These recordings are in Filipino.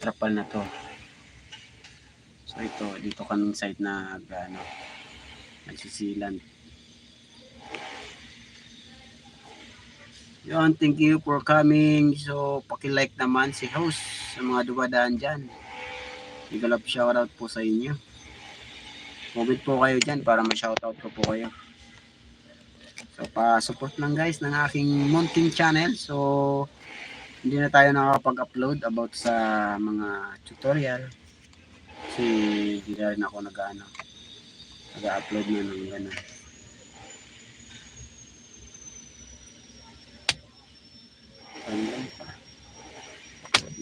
trapal na to. So ito, dito kaming site na nagsisilan. Yun, thank you for coming. So paki-like naman si host sa mga dumadaan dyan. Igalap shoutout po sa inyo. Comment po kayo dyan para ma-shoutout ko po kayo. So pa-support lang guys ng aking mounting channel. So hindi na tayo nakakapag-upload about sa mga tutorial. Kasi hindi na rin ako nag-upload na ng gano'n.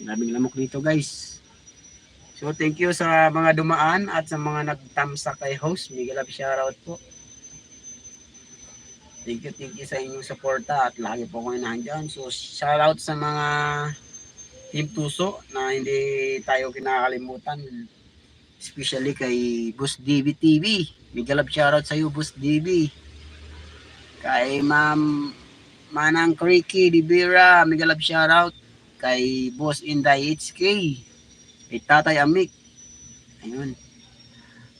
Daming lamok dito guys. So thank you sa mga dumaan at sa mga nagtamsa kay host. Miguel Love shoutout po. Thank you sa inyong suporta at lagi po kayo nandiyan. So shoutout sa mga Team Tuso na hindi tayo kinakalimutan. Especially kay Boss DB TV. Miguel Love shoutout sa iyo Boss DB. Kay Ma'am Manang Ricky Rivera, Miguel Love shoutout. Kay Boss Inday HK. Kay Tatay Amik. Ayun.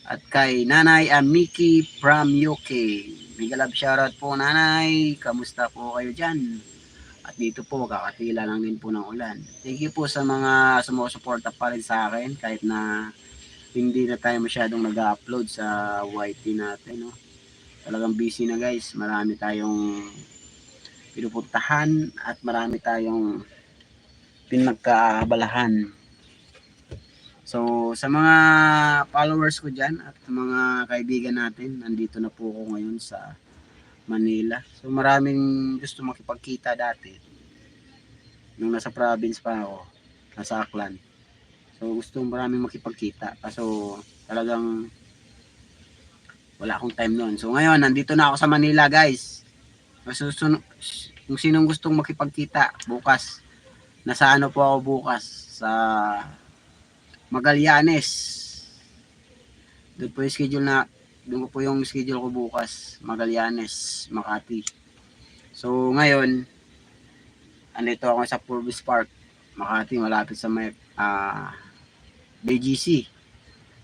At kay Nanay Amiki from UK. Miguel Love shoutout po Nanay. Kamusta po kayo dyan? At dito po kakatila lang din po ng ulan. Thank you po sa mga sumusuporta pa rin sa akin kahit na hindi na tayo masyadong nag-upload sa YT natin. No? Talagang busy na guys. Marami tayong pinupuntahan at marami tayong pinagkaabalahan. So sa mga followers ko dyan at mga kaibigan natin, nandito na po ako ngayon sa Manila. So maraming gusto makipagkita dati. Nung nasa province pa ako, nasa Aklan. So gusto maraming makipagkita. Kaso talagang wala akong time noon. So ngayon, nandito na ako sa Manila guys. Kung sinong gustong makipagkita bukas, nasa ano po ako bukas? Sa Magallanes. Doon po yung schedule doon po yung schedule ko bukas. Magallanes, Makati. So ngayon, andito ako sa Purvis Park, Makati, malapit sa may BGC.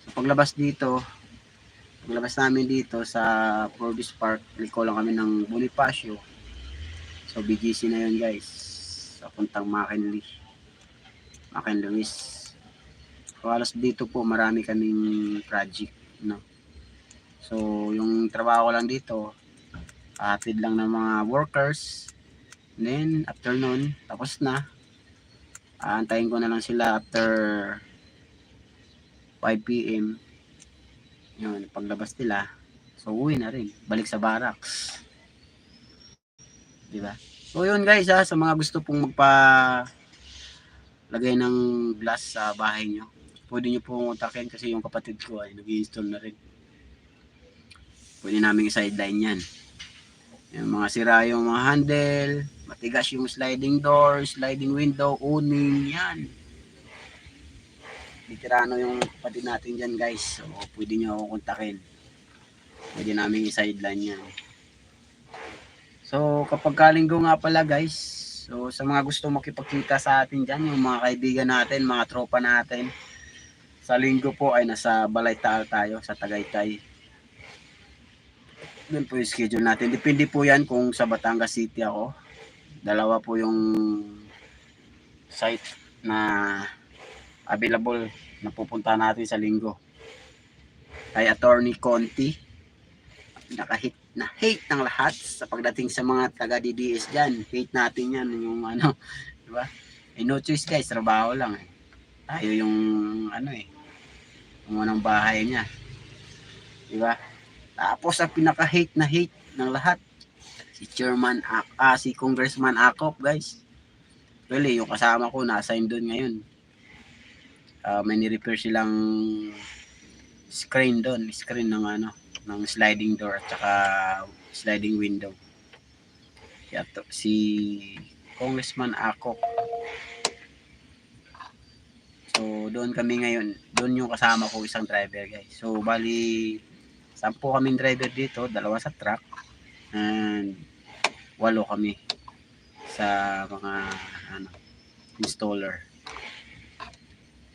So paglabas namin dito sa Purvis Park, liko lang kami ng Bonifacio. So BGC na yun guys. Sa puntang McKinley Luis. So halos dito po marami kaming project, no. So yung trabaho ko lang dito, hatid lang ng mga workers. Then after noon, tapos na. Aantayin ko na lang sila after 5 PM. Yun, paglabas nila, so uwi na rin, balik sa barracks. Diba? So yun guys sa mga gusto pong lagay ng glass sa bahay nyo, pwede nyo pong kontakin kasi yung kapatid ko ay nag-i-install na rin. Pwede namin i-sideline yan. Yung mga sira yung mga handle, matigas yung sliding door, sliding window, uning, yan. Veterano yung kapatid natin dyan guys. So pwede nyo akong kontakin. Pwede namin i-sideline yan. So kapag kalinggo nga pala guys, so sa mga gusto makipagkita sa atin dyan, yung mga kaibigan natin, mga tropa natin, sa linggo po ay nasa Balaytaal tayo, sa Tagaytay. Doon po yung schedule natin. Depende po yan kung sa Batangas City ako. Dalawa po yung site na available na pupunta natin sa linggo. Kay Attorney Conti, nakahit na hate ng lahat sa pagdating sa mga taga DDS dyan. Hate natin yan, yung diba? No choice guys, trabaho lang eh. Tayo yung yung unang bahay niya, diba? Tapos ang pinaka-hate ng lahat, si si Congressman Akop guys. Really, yung kasama ko na-assign doon ngayon. May ni-repair silang screen ng ng sliding door at saka sliding window. Si Congressman Akop. So doon kami ngayon, doon yung kasama ko, isang driver guys. So bali 10 kaming driver dito, 2 sa truck and 8 kami sa mga installer.